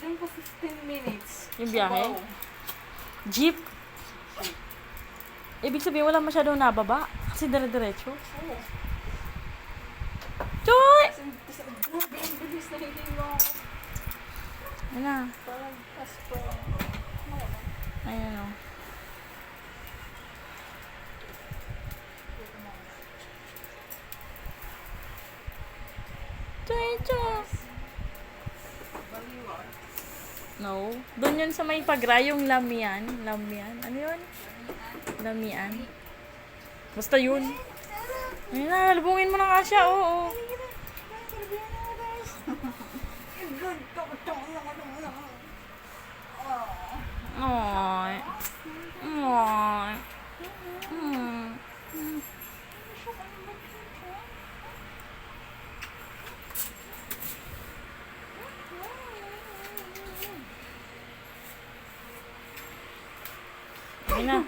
Diyan po 15 minutes. Yung biyahe? Wow. Jeep. Ibig sabihin, wala masyadong nababa. Kasi dire-diretso. Oo. Choy! Grabe, ang bilis na hindi mo ako. Ayun na. Parang paspo. Ayun o. Choy, choy. Baliwan. No. Doon yun sa may pagrayong Lamian. Lamian. Ano yun? Lamian. Basta yun. Ayun na, lubungin mo na nga siya. Oo. Ay. Ay. Hmm. Ayun na.